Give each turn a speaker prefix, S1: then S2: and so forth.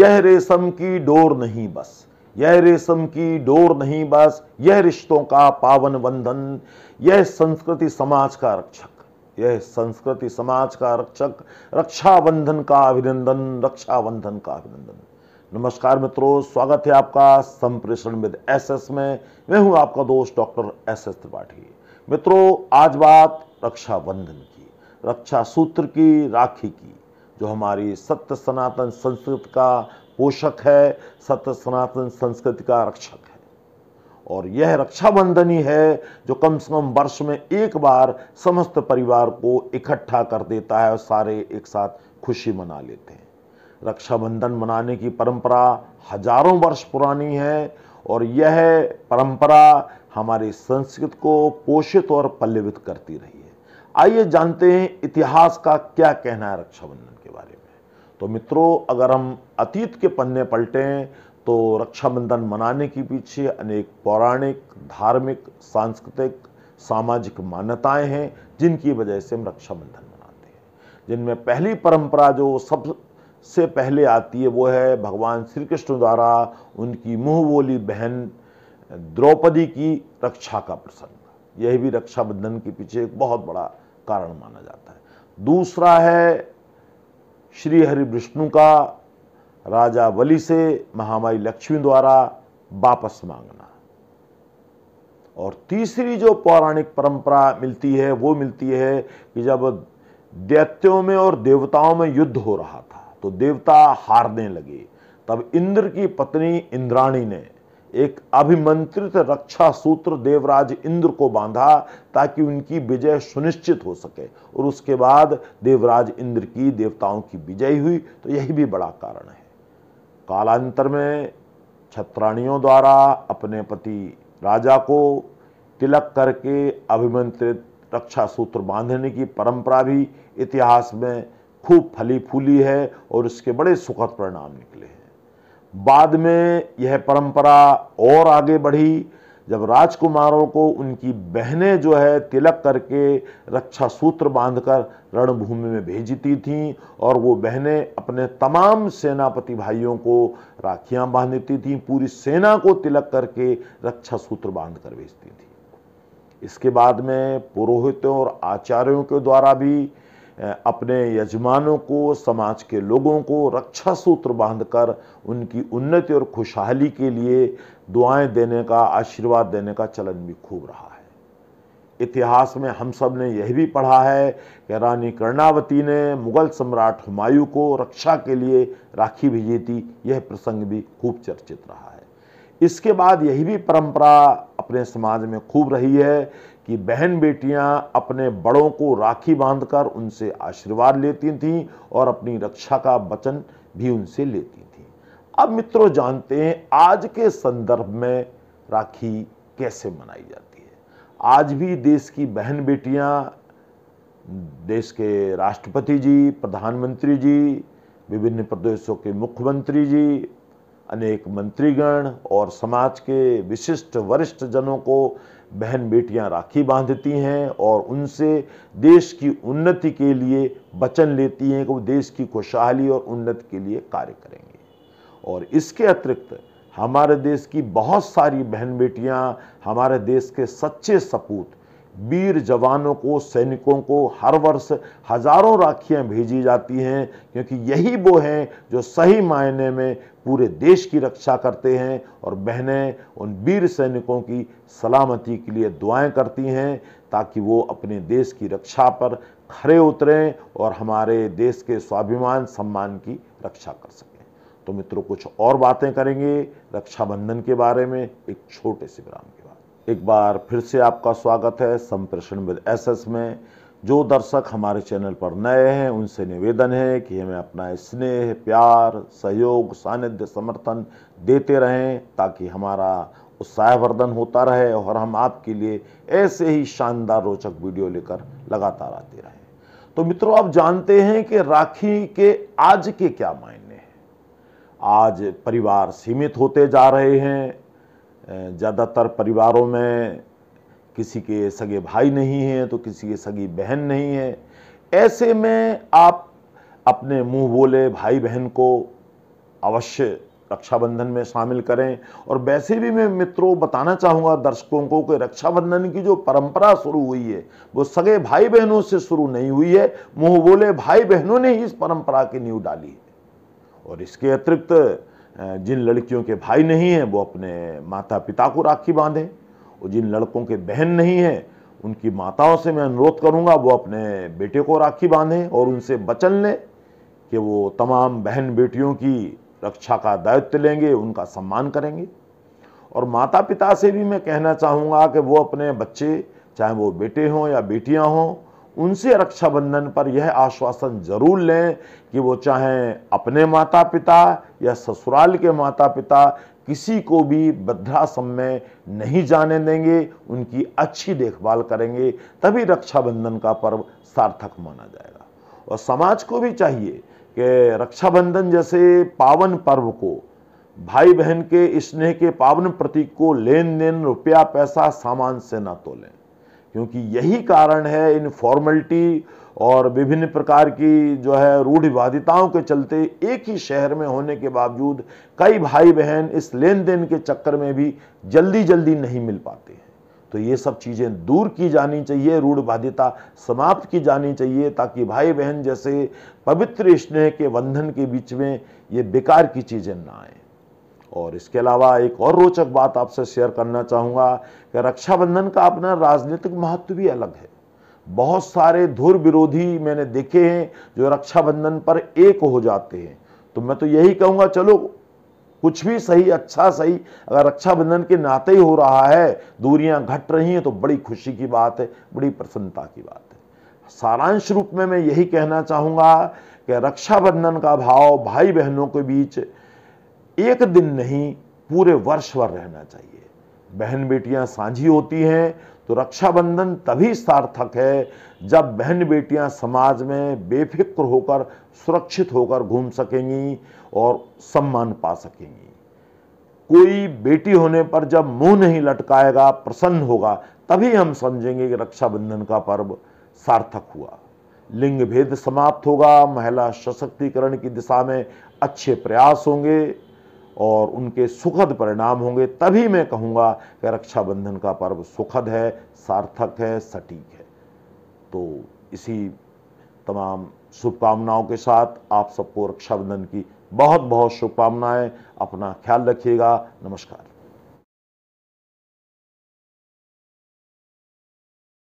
S1: यह रेशम की डोर नहीं बस, यह रेशम की डोर नहीं बस, यह रिश्तों का पावन बंधन, यह संस्कृति समाज का रक्षक, यह संस्कृति समाज का रक्षक, रक्षाबंधन का अभिनंदन, रक्षाबंधन का अभिनंदन। नमस्कार मित्रों, स्वागत है आपका संप्रेषण विद एसएस में। मैं हूं आपका दोस्त डॉक्टर एसएस त्रिपाठी। मित्रों, आज बात रक्षाबंधन की, रक्षा सूत्र की, राखी की, जो हमारी सत्य सनातन संस्कृति का पोषक है, सत्य सनातन संस्कृति का रक्षक है। और यह रक्षाबंधन ही है जो कम से कम वर्ष में एक बार समस्त परिवार को इकट्ठा कर देता है और सारे एक साथ खुशी मना लेते हैं। रक्षाबंधन मनाने की परंपरा हजारों वर्ष पुरानी है और यह परंपरा हमारी संस्कृति को पोषित और पल्लवित करती रही है। आइए जानते हैं इतिहास का क्या कहना है रक्षाबंधन के बारे में। तो मित्रों, अगर हम अतीत के पन्ने पलटें तो रक्षाबंधन मनाने के पीछे अनेक पौराणिक, धार्मिक, सांस्कृतिक, सामाजिक मान्यताएं हैं जिनकी वजह से हम रक्षाबंधन मनाते हैं। जिनमें पहली परंपरा जो सबसे पहले आती है वो है भगवान श्री कृष्ण द्वारा उनकी मुंह बोली बहन द्रौपदी की रक्षा का प्रसंग। यह भी रक्षाबंधन के पीछे एक बहुत बड़ा कारण माना जाता है। दूसरा है श्री हरि विष्णु का राजा बलि से महामाई लक्ष्मी द्वारा वापस मांगना। और तीसरी जो पौराणिक परंपरा मिलती है वो मिलती है कि जब दैत्यों में और देवताओं में युद्ध हो रहा था तो देवता हारने लगे, तब इंद्र की पत्नी इंद्राणी ने एक अभिमंत्रित रक्षा सूत्र देवराज इंद्र को बांधा ताकि उनकी विजय सुनिश्चित हो सके। और उसके बाद देवराज इंद्र की देवताओं की विजय हुई। तो यही भी बड़ा कारण है। कालांतर में छत्राणियों द्वारा अपने पति राजा को तिलक करके अभिमंत्रित रक्षा सूत्र बांधने की परंपरा भी इतिहास में खूब फली फूली है और इसके बड़े सुखद परिणाम निकले हैं। बाद में यह परंपरा और आगे बढ़ी जब राजकुमारों को उनकी बहनें जो है तिलक करके रक्षा सूत्र बांधकर रणभूमि में भेजती थीं और वो बहनें अपने तमाम सेनापति भाइयों को राखियां बांधती थीं, पूरी सेना को तिलक करके रक्षा सूत्र बांधकर भेजती थी। इसके बाद में पुरोहितों और आचार्यों के द्वारा भी अपने यजमानों को, समाज के लोगों को रक्षा सूत्र बांधकर उनकी उन्नति और खुशहाली के लिए दुआएं देने का, आशीर्वाद देने का चलन भी खूब रहा है। इतिहास में हम सब ने यह भी पढ़ा है कि रानी कर्णावती ने मुगल सम्राट हुमायूं को रक्षा के लिए राखी भेजी थी। यह प्रसंग भी खूब चर्चित रहा है। इसके बाद यही भी परंपरा अपने समाज में खूब रही है कि बहन बेटियां अपने बड़ों को राखी बांधकर उनसे आशीर्वाद लेती थीं और अपनी रक्षा का वचन भी उनसे लेती थीं। अब मित्रों, जानते हैं आज के संदर्भ में राखी कैसे मनाई जाती है। आज भी देश की बहन बेटियां, देश के राष्ट्रपति जी, प्रधानमंत्री जी, विभिन्न प्रदेशों के मुख्यमंत्री जी, अनेक मंत्रीगण और समाज के विशिष्ट वरिष्ठ जनों को बहन बेटियां राखी बांधती हैं और उनसे देश की उन्नति के लिए वचन लेती हैं कि वो देश की खुशहाली और उन्नति के लिए कार्य करेंगे। और इसके अतिरिक्त हमारे देश की बहुत सारी बहन बेटियां, हमारे देश के सच्चे सपूत वीर जवानों को, सैनिकों को हर वर्ष हजारों राखियां भेजी जाती हैं, क्योंकि यही वो हैं जो सही मायने में पूरे देश की रक्षा करते हैं। और बहनें उन वीर सैनिकों की सलामती के लिए दुआएं करती हैं ताकि वो अपने देश की रक्षा पर खरे उतरें और हमारे देश के स्वाभिमान, सम्मान की रक्षा कर सकें। तो मित्रों, कुछ और बातें करेंगे रक्षाबंधन के बारे में एक छोटे से विराम के बाद। एक बार फिर से आपका स्वागत है संप्रेषण विद एसएस में। जो दर्शक हमारे चैनल पर नए हैं उनसे निवेदन है कि हमें अपना स्नेह, प्यार, सहयोग, सानिध्य, समर्थन देते रहें ताकि हमारा उत्साहवर्धन होता रहे और हम आपके लिए ऐसे ही शानदार रोचक वीडियो लेकर लगातार आते रहें। तो मित्रों, आप जानते हैं कि राखी के आज के क्या मायने हैं। आज परिवार सीमित होते जा रहे हैं। ज़्यादातर परिवारों में किसी के सगे भाई नहीं हैं तो किसी की सगी बहन नहीं है। ऐसे में आप अपने मुंह बोले भाई बहन को अवश्य रक्षाबंधन में शामिल करें। और वैसे भी मैं मित्रों बताना चाहूँगा दर्शकों को कि रक्षाबंधन की जो परंपरा शुरू हुई है वो सगे भाई बहनों से शुरू नहीं हुई है, मुंह बोले भाई बहनों ने ही इस परंपरा की नींव डाली है। और इसके अतिरिक्त जिन लड़कियों के भाई नहीं हैं वो अपने माता पिता को राखी बांधें, और जिन लड़कों के बहन नहीं हैं उनकी माताओं से मैं अनुरोध करूंगा वो अपने बेटे को राखी बांधें और उनसे वचन लें कि वो तमाम बहन बेटियों की रक्षा का दायित्व लेंगे, उनका सम्मान करेंगे। और माता पिता से भी मैं कहना चाहूँगा कि वो अपने बच्चे, चाहे वो बेटे हों या बेटियां हों, उनसे रक्षाबंधन पर यह आश्वासन जरूर लें कि वो चाहे अपने माता पिता या ससुराल के माता पिता किसी को भी वृद्धाश्रम में नहीं जाने देंगे, उनकी अच्छी देखभाल करेंगे, तभी रक्षाबंधन का पर्व सार्थक माना जाएगा। और समाज को भी चाहिए कि रक्षाबंधन जैसे पावन पर्व को, भाई बहन के स्नेह के पावन प्रतीक को लेन देन, रुपया पैसा सामान से न तोलें, क्योंकि यही कारण है इन फॉर्मेलिटी और विभिन्न प्रकार की जो है रूढ़िवादिताओं के चलते एक ही शहर में होने के बावजूद कई भाई बहन इस लेन देन के चक्कर में भी जल्दी जल्दी नहीं मिल पाते हैं। तो ये सब चीज़ें दूर की जानी चाहिए, रूढ़िवादिता समाप्त की जानी चाहिए, ताकि भाई बहन जैसे पवित्र स्नेह के बंधन के बीच में ये बेकार की चीज़ें ना आए। और इसके अलावा एक और रोचक बात आपसे शेयर करना चाहूँगा कि रक्षाबंधन का अपना राजनीतिक महत्व भी अलग है। बहुत सारे धुर विरोधी मैंने देखे हैं जो रक्षाबंधन पर एक हो जाते हैं। तो मैं तो यही कहूँगा, चलो कुछ भी सही, अच्छा सही, अगर रक्षाबंधन के नाते ही हो रहा है, दूरियां घट रही हैं, तो बड़ी खुशी की बात है, बड़ी प्रसन्नता की बात है। सारांश रूप में मैं यही कहना चाहूँगा कि रक्षाबंधन का भाव भाई बहनों के बीच एक दिन नहीं पूरे वर्ष भर रहना चाहिए। बहन बेटियां साझी होती हैं तो रक्षाबंधन तभी सार्थक है जब बहन बेटियां समाज में बेफिक्र होकर, सुरक्षित होकर घूम सकेंगी और सम्मान पा सकेंगी। कोई बेटी होने पर जब मुंह नहीं लटकाएगा, प्रसन्न होगा, तभी हम समझेंगे कि रक्षाबंधन का पर्व सार्थक हुआ। लिंग भेद समाप्त होगा, महिला सशक्तिकरण की दिशा में अच्छे प्रयास होंगे और उनके सुखद परिणाम होंगे, तभी मैं कहूँगा कि रक्षाबंधन का पर्व सुखद है, सार्थक है, सटीक है। तो इसी तमाम शुभकामनाओं के साथ आप सबको रक्षाबंधन की बहुत बहुत शुभकामनाएं। अपना ख्याल रखिएगा। नमस्कार।